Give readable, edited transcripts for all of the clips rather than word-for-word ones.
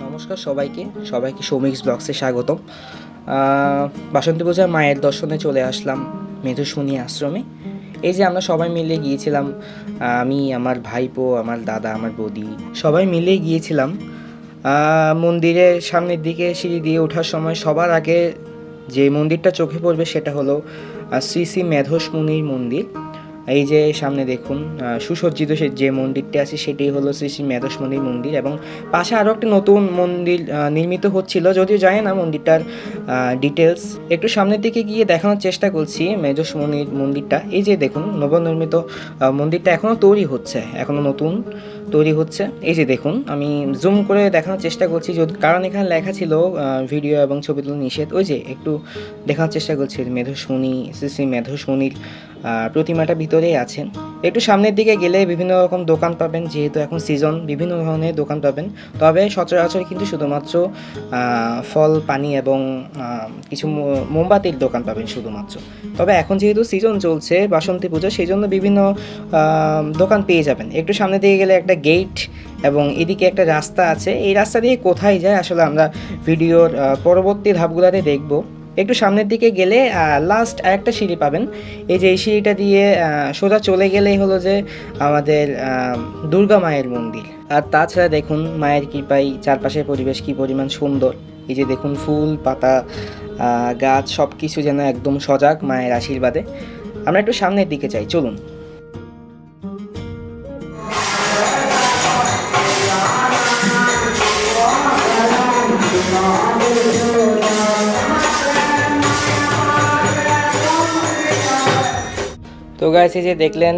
নমস্কার সবাইকে সৌমিক্স ব্লগসে স্বাগতম। বাসন্তী পূজার মায়ের দর্শনে চলে আসলাম মেধুসমণি আশ্রমে। এই যে আমরা সবাই মিলে গিয়েছিলাম, আমি, আমার ভাইপো, আমার দাদা, আমার বৌদি, সবাই মিলে গিয়েছিলাম। মন্দিরের সামনের দিকে সিঁড়ি দিয়ে ওঠার সময় সবার আগে যে মন্দিরটা চোখে পড়বে সেটা হলো শ্রী শ্রী মেধসমণির মন্দির। এই যে সামনে দেখুন সুসজ্জিত যে মন্দিরটি আছে সেটি হলো শ্রী শ্রী মেধসমণির মন্দির, এবং পাশে আরও একটি নতুন মন্দির নির্মিত হচ্ছিল, যদিও জানি না মন্দিরটার ডিটেলস। একটু সামনের দিকে গিয়ে দেখানোর চেষ্টা করছি মেধসমণির মন্দিরটা। এই যে দেখুন নবনির্মিত মন্দিরটা এখনও তৈরি হচ্ছে, এখনও নতুন তৈরি হচ্ছে। এই যে দেখুন, আমি জুম করে দেখানোর চেষ্টা করছি, কারণ এখানে লেখা ছিল ভিডিও এবং ছবি তোলা নিষেধ। ওই যে একটু দেখানোর চেষ্টা করছি মেধসমণি, শ্রী শ্রী মেধসমণির প্রতিমাটা ভিতরেই আছেন। একটু সামনের দিকে গেলে বিভিন্ন রকম দোকান পাবেন, যেহেতু এখন সিজন, বিভিন্ন ধরনের দোকান পাবেন। তবে সচরাচর কিন্তু শুধুমাত্র ফল, পানি এবং কিছু মোমবাতির দোকান পাবেন শুধুমাত্র। তবে এখন যেহেতু সিজন চলছে বাসন্তী পুজো, সেই জন্য বিভিন্ন দোকান পেয়ে যাবেন। একটু সামনে দিকে গেলে একটা গেট এবং এদিকে একটা রাস্তা আছে। এই রাস্তা দিয়ে কোথায় যায় আসলে আমরা ভিডিওর পরবর্তী ধাপগুলোতে দেখব। একটু সামনের দিকে গেলে লাস্ট আরেকটা সিঁড়ি পাবেন। এই যে এই সিঁড়িটা দিয়ে সোজা চলে গেলেই হলো যে আমাদের দুর্গা মায়ের মন্দির। আর তাছাড়া দেখুন মায়ের কৃপায় চারপাশের পরিবেশ কী পরিমাণ সুন্দর। এই যে দেখুন ফুল পাতা, গাছ, সব কিছু যেন একদম সজাগ মায়ের আশীর্বাদে। আমরা একটু সামনের দিকে যাই, চলুন। তো গাইস, এই যে দেখলেন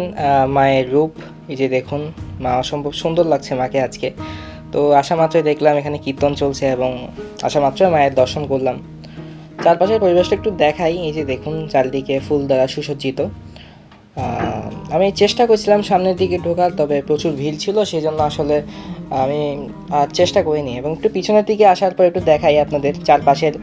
মায়ের রূপ। এই যে দেখুন মা অসম্ভব সুন্দর লাগছে মাকে আজকে। তো আসা মাত্রই দেখলাম এখানে কীর্তন চলছে এবং আসা মাত্রই মায়ের দর্শন করলাম। চারপাশের পরিবেশটা একটু দেখাই। এই যে দেখুন চারদিকে ফুল দ্বারা সুসজ্জিত। আমি চেষ্টা করছিলাম সামনের দিকে ঢোকার, তবে প্রচুর ভিড় ছিল, সেই জন্য আসলে আমি চেষ্টা করিনি। এবং একটু পিছনের দিকে আসার পর একটু দেখাই আপনাদের চারপাশের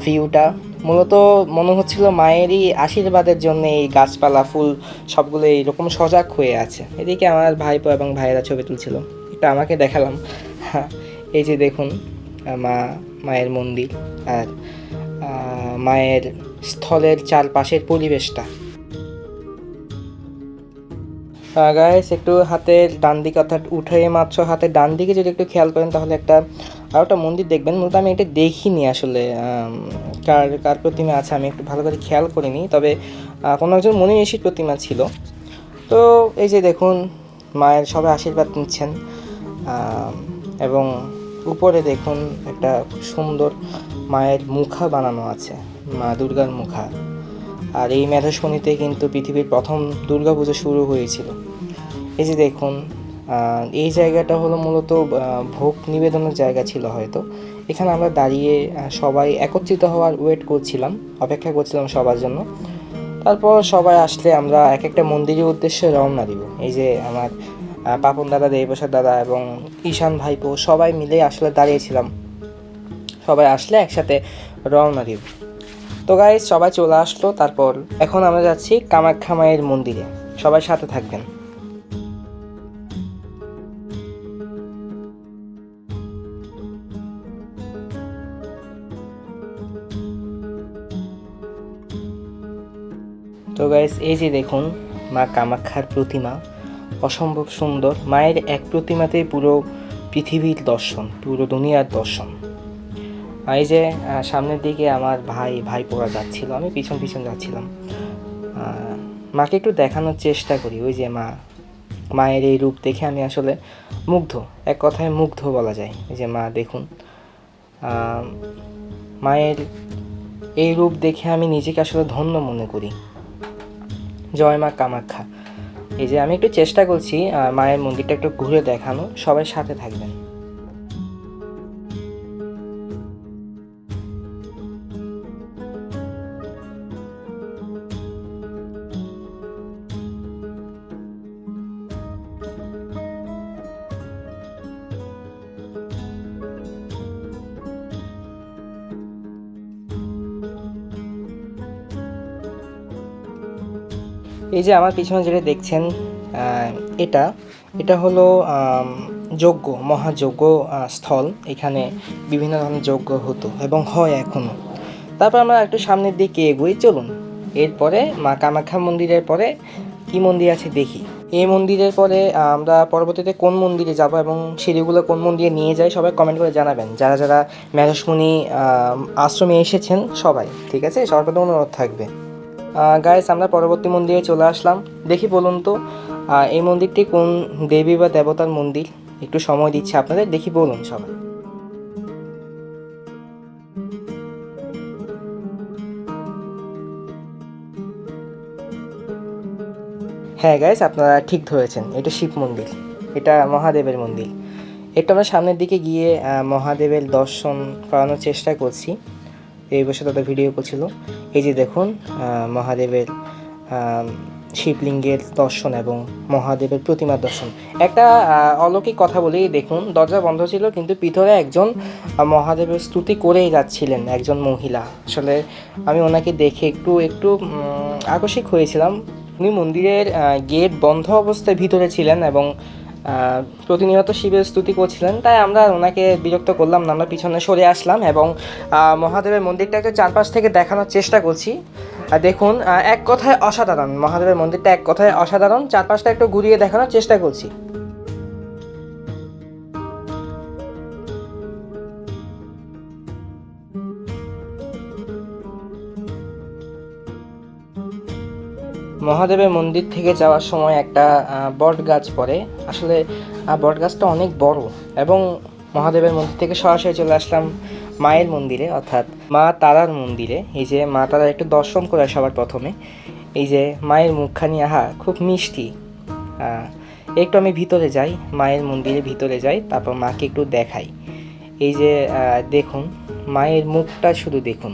ভিউটা। মূলত মনে হচ্ছিল মায়েরই আশীর্বাদের জন্য এই গাছপালা ফুল সবগুলো এইরকম সজাগ হয়ে আছে। এদিকে আমার ভাইপো এবং ভাইয়েরা ছবি তুলছিল, একটু আমাকে দেখালাম। এই যে দেখুন মায়ের মন্দির আর মায়ের স্থলের চারপাশের পরিবেশটা। গাইস, একটু হাতের ডান দিকে, অর্থাৎ উঠে মাত্র হাতের ডান দিকে যদি একটু খেয়াল করেন তাহলে আরও একটা মন্দির দেখবেন। মূলত আমি এটা দেখিনি আসলে, কার প্রতিমা আছে আমি একটু ভালো করে খেয়াল করিনি, তবে কোনো একজন মনি ঋষির প্রতিমা ছিল। তো এই যে দেখুন মায়ের সবাই আশীর্বাদ নিচ্ছেন, এবং উপরে দেখুন একটা খুব সুন্দর মায়ের মুখা বানানো আছে, মা দুর্গার মুখা। আর এই মেধসমণিতে কিন্তু পৃথিবীর প্রথম দুর্গাপুজো শুরু হয়েছিল। এই যে দেখুন এই জায়গাটা হলো মূলত ভোগ নিবেদনের জায়গা ছিল হয়তো। এখানে আমরা দাঁড়িয়ে সবাই একত্রিত হওয়ার অপেক্ষা করছিলাম সবার জন্য। তারপর সবাই আসলে আমরা এক একটা মন্দিরের উদ্দেশ্যে রওনা দিব। এই যে আমার পাপন দাদা, দেবপ্রসাদ দাদা এবং ঈশান ভাইপো সবাই মিলে আসলে দাঁড়িয়েছিলাম, সবাই আসলে একসাথে রওনা দিব। তো গাইস, সবাই চলে আসলো। তারপর এখন আমরা যাচ্ছি কামাখ্যা মায়ের মন্দিরে, সবাই সাথে থাকবেন। তো গাইস, এই যে দেখুন মা কামাখ্যার প্রতিমা, অসম্ভব সুন্দর। মায়ের এক প্রতিমাতেই পুরো পৃথিবীর দর্শন, পুরো দুনিয়ার দর্শন। এই যে সামনের দিকে আমার ভাইপোরা যাচ্ছিল, আমি পিছন যাচ্ছিলাম। মাকে একটু দেখানোর চেষ্টা করি। ওই যে মায়ের এই রূপ দেখে আমি আসলে মুগ্ধ, এক কথায় মুগ্ধ বলা যায়। এই যে মা দেখুন, মায়ের এই রূপ দেখে আমি নিজেকে আসলে ধন্য মনে করি। জয় মা কামাখ্যা। এই যে আমি একটু চেষ্টা করছি মায়ের মন্দিরটা একটু ঘুরে দেখানো, সবাই সাথে থাকবেন। এই যে আমার পিছনে যেটা দেখছেন এটা হলো যজ্ঞ, মহাযজ্ঞ স্থল। এখানে বিভিন্ন ধরনের যজ্ঞ হতো এবং হয় এখনও। তারপর আমরা একটু সামনের দিকে এগোই, চলুন। এরপরে মা কামাখ্যা মন্দিরের পরে কি মন্দির আছে দেখি। এই মন্দিরের পরে আমরা পরবর্তীতে কোন মন্দিরে যাব এবং সিঁড়িগুলো কোন মন্দিরে নিয়ে যায় সবাই কমেন্ট করে জানাবেন, যারা যারা মেধসমুনি আশ্রমে এসেছেন সবাই, ঠিক আছে? সবার প্রতি অনুরোধ থাকবে। গাইস, আমরা পরবর্তী মন্দিরে চলে আসলাম। দেখি বলুন তো এই মন্দিরটি কোন দেবী বা দেবতার মন্দির? একটু সময় দিচ্ছি আপনাদের, দেখি বলুন সবাই। হ্যাঁ গাইস, আপনারা ঠিক ধরেছেন, এটা শিব মন্দির, এটা মহাদেবের মন্দির। একটু আমরা সামনের দিকে গিয়ে মহাদেবের দর্শন করানোর চেষ্টা করছি। এই বছর তাদের ভিডিও করছিল। এই যে দেখুন মহাদেবের শিবলিঙ্গের দর্শন এবং মহাদেবের প্রতিমার দর্শন। একটা অলৌকিক কথা বলি, দেখুন দরজা বন্ধ ছিল কিন্তু ভিতরে একজন মহাদেবের স্তুতি করেই যাচ্ছিলেন, একজন মহিলা। আসলে আমি ওনাকে দেখে একটু আকস্মিক হয়েছিলাম। উনি মন্দিরের গেট বন্ধ অবস্থায় ভিতরে ছিলেন এবং প্রতিনিয়ত শিবের স্তুতি করছিলেন। তাই আমরা ওনাকে বিরক্ত করলাম না, আমরা পিছনে সরে আসলাম এবং মহাদেবের মন্দিরটাকে চারপাশ থেকে দেখানোর চেষ্টা করছি। দেখুন এক কথায় অসাধারণ, মহাদেবের মন্দিরটা এক কথায় অসাধারণ। চারপাশটা একটু ঘুরিয়ে দেখানোর চেষ্টা করছি। মহাদেবের মন্দির থেকে যাওয়ার সময় একটা বট গাছ পড়ে। আসলে বট গাছটা অনেক বড় এবং মহাদেবের মন্দির থেকে সরাসরি চলে আসলাম মায়ের মন্দিরে, অর্থাৎ মা তারার মন্দিরে। এই যে মা তারার একটু দর্শন করে সবার প্রথমে। এই যে মায়ের মুখখানি, আহা খুব মিষ্টি। একটু আমি ভিতরে যাই, মায়ের মন্দিরে ভিতরে যাই, তারপর মাকে একটু দেখাই। এই যে দেখুন মায়ের মুখটা শুধু দেখুন,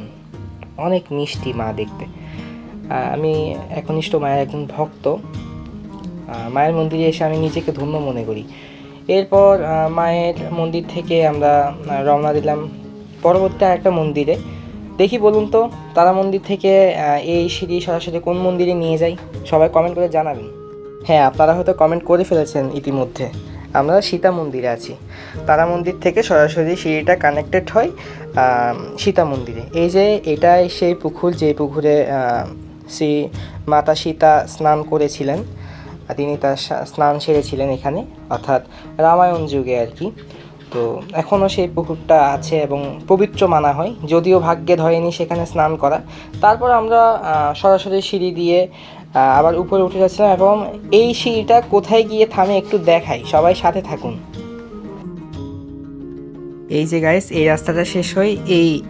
অনেক মিষ্টি মা দেখতে। আমি একনিষ্ঠ মায়ের একজন ভক্ত। মায়ের মন্দিরে এসে আমি নিজেকে ধন্য মনে করি। এরপর মায়ের মন্দির থেকে আমরা রওনা দিলাম পরবর্তী আরেকটা মন্দিরে। দেখি বলুন তো তারা মন্দির থেকে এই সিঁড়ি সরাসরি কোন মন্দিরে নিয়ে যাই, সবাই কমেন্ট করে জানাবেন। হ্যাঁ, আপনারা হয়তো কমেন্ট করে ফেলেছেন ইতিমধ্যে। আমরা সীতা মন্দিরে আছি। তারা মন্দির থেকে সরাসরি সিঁড়িটা কানেক্টেড হয় সীতা মন্দিরে। এই যে এটাই সেই পুকুর, যে পুকুরে শ্রী মাতা সীতা স্নান করেছিলেন। তিনি তার স্নান সেরেছিলেন এখানে, অর্থাৎ রামায়ণ যুগে আর কি। তো এখনও সেই পুকুরটা আছে এবং পবিত্র মানা হয়, যদিও ভাগ্যে ধরেনি সেখানে স্নান করা। তারপর আমরা সরাসরি সিঁড়ি দিয়ে আবার উপরে উঠে যাচ্ছিলাম এবং এই সিঁড়িটা কোথায় গিয়ে থামে একটু দেখাই, সবাই সাথে থাকুন। এই যে গাইস, এই রাস্তাটা শেষ হয়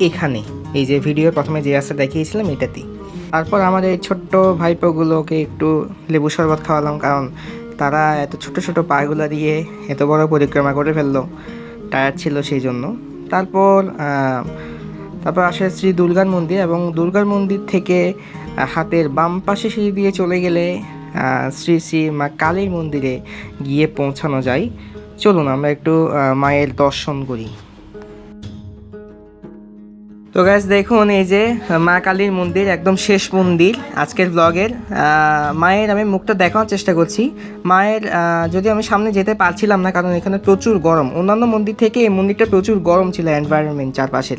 এখানে, এই যে ভিডিওর প্রথমে যে রাস্তা দেখিয়েছিলাম এটাতেই। তারপর আমার এই ছোট্ট ভাইপোগুলোকে একটু লেবু শরবত খাওয়ালাম, কারণ তারা এত ছোট ছোট পাগুলো দিয়ে এত বড় পরিক্রমা করে ফেললো, টায়ার্ড ছিল সেই জন্য। তারপর আসে শ্রী দুর্গার মন্দির এবং দুর্গার মন্দির থেকে হাতের বাম পাশে সিঁড়ি দিয়ে চলে গেলে শ্রী শ্রী মা কালীর মন্দিরে গিয়ে পৌঁছানো যায়। চলুন আমরা একটু মায়ের দর্শন করি। তো গাইস দেখুন, এই যে মা কালীর মন্দির, একদম শেষ মন্দির আজকের ব্লগের। মায়ের আমি মুখটা দেখানোর চেষ্টা করছি। মায়ের যদি আমি সামনে যেতে পারছিলাম না, কারণ এখানে প্রচুর গরম। অন্যান্য মন্দির থেকে এই মন্দিরটা প্রচুর গরম ছিল, এনভায়রনমেন্ট চারপাশের।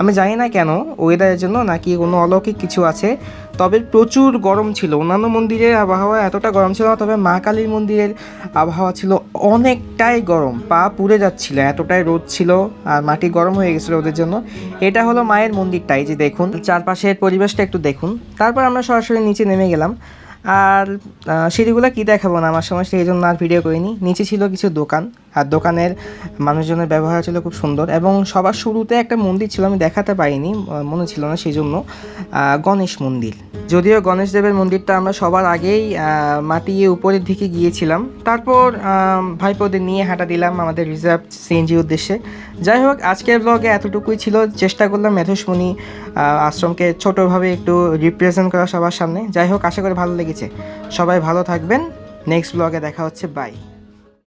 আমি জানি না কেন, ওয়েদারের জন্য নাকি কোনো অলৌকিক কিছু আছে, তবে প্রচুর গরম ছিল। অন্যান্য মন্দিরের আবহাওয়া এতটা গরম ছিল না, তবে মা কালীর মন্দিরের আবহাওয়া ছিল অনেকটাই গরম, পা পুড়ে যাচ্ছিল, এতটাই রোদ ছিল আর মাটি গরম হয়ে গেছিলো ওদের জন্য। এটা হলো মায়ের মন্দিরটা, এই যে দেখুন চারপাশের পরিবেশটা একটু দেখুন। তারপর আমরা সরাসরি নিচে নেমে গেলাম। আর সিঁড়িগুলো কী দেখাবো না, আমার সময় সেই জন্য আর ভিডিও করিনি। নিচে ছিল কিছু দোকান, আর দোকানের মানুষজনের ব্যবহার ছিল খুব সুন্দর। এবং সবার শুরুতে একটা মন্দির ছিল, আমি দেখাতে পারিনি, মনে ছিল না, সেই জন্য গণেশ মন্দির। যদিও গণেশ দেবের মন্দিরটা আমরা সবার আগেই মাটিয়ে উপরের দিকে গিয়েছিলাম। তারপর ভাইপোদের নিয়ে হাঁটা দিলাম আমাদের রিজার্ভ সিএনজি উদ্দেশ্যে। যাই হোক, আজকের ব্লগে এতটুকুই ছিল। চেষ্টা করলাম মেধসমুনি আশ্রমকে ছোটোভাবে একটু রিপ্রেজেন্ট করা সবার সামনে। যাই হোক, আশা করি ভালো লেগেছে। সবাই ভালো থাকবেন, নেক্সট ব্লগে দেখা হচ্ছে, বাই।